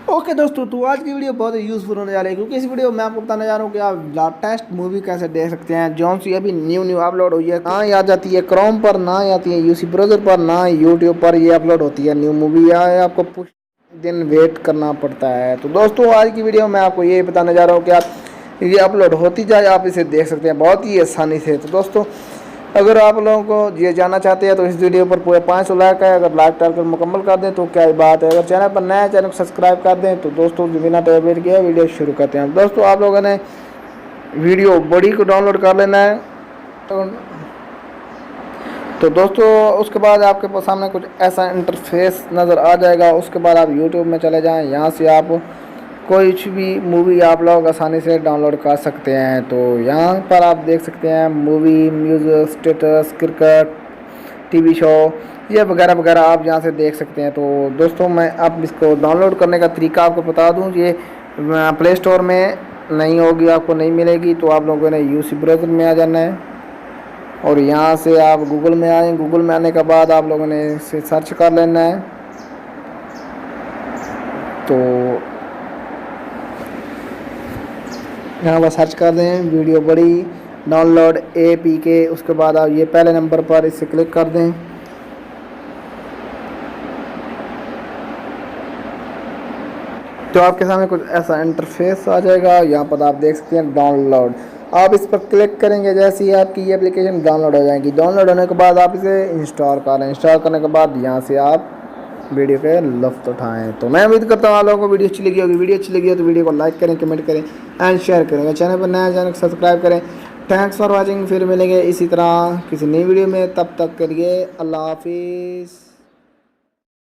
Okay दोस्तों, तो आज की वीडियो बहुत ही यूज़फुल होने जा रही है क्योंकि इस वीडियो में मैं आपको बताने जा रहा हूँ कि आप लेटेस्ट मूवी कैसे देख सकते हैं। जौन सी अभी न्यू अपलोड हुई है, ना ही आ जाती है क्रोम पर, ना ही आती है यूसी ब्राउज़र पर, ना ही यूट्यूब पर ये अपलोड होती है न्यू मूवी। या आपको कुछ दिन वेट करना पड़ता है। तो दोस्तों आज की वीडियो में आपको ये बताने जा रहा हूँ कि आप ये अपलोड होती जाए आप इसे देख सकते हैं बहुत ही आसानी से। तो दोस्तों अगर आप लोगों को ये जानना चाहते हैं तो इस वीडियो पर पूरे 500 लाइक है। अगर लाइक डालकर मुकम्मल कर दें तो क्या ही बात है। अगर चैनल पर नया है चैनल को सब्सक्राइब कर दें। तो दोस्तों बिना टाइम वेट किए वीडियो शुरू करते हैं। दोस्तों आप लोगों ने वीडियो बड़ी को डाउनलोड कर लेना है। तो दोस्तों उसके बाद आपके सामने कुछ ऐसा इंटरफेस नज़र आ जाएगा। उसके बाद आप यूट्यूब में चले जाएँ, यहाँ से आप कोई भी मूवी आप लोग आसानी से डाउनलोड कर सकते हैं। तो यहाँ पर आप देख सकते हैं movie, music, status, cricket, TV show, ये वगैरह वगैरह आप यहाँ से देख सकते हैं। तो दोस्तों मैं अब इसको डाउनलोड करने का तरीका आपको बता दूँ। ये प्ले स्टोर में नहीं होगी, आपको नहीं मिलेगी। तो आप लोगों ने यूसी ब्राउज़र में आ जाना है और यहाँ से आप गूगल में आए। गूगल में आने के बाद आप लोगों ने इसे सर्च कर लेना है। तो यहाँ पर सर्च कर दें वीडियो बड़ी डाउनलोड APK। उसके बाद आप ये पहले नंबर पर इसे क्लिक कर दें। तो आपके सामने कुछ ऐसा इंटरफेस आ जाएगा। यहाँ पर आप देख सकते हैं डाउनलोड। आप इस पर क्लिक करेंगे, जैसे ही आपकी ये एप्लीकेशन डाउनलोड हो जाएगी। डाउनलोड होने के बाद आप इसे इंस्टॉल कर लें। इंस्टॉल करने के बाद यहाँ से आप वीडियो के लुत्फ़ उठाएं। तो मैं उम्मीद करता हूँ आप लोगों को वीडियो अच्छी लगी होगी। वीडियो अच्छी लगी हो तो वीडियो को लाइक करें, कमेंट करें एंड शेयर करें। चैनल पर नया चैनल को सब्सक्राइब करें। Thanks for watching. फिर मिलेंगे इसी तरह किसी नई वीडियो में, तब तक के लिए अल्लाह हाफिज़।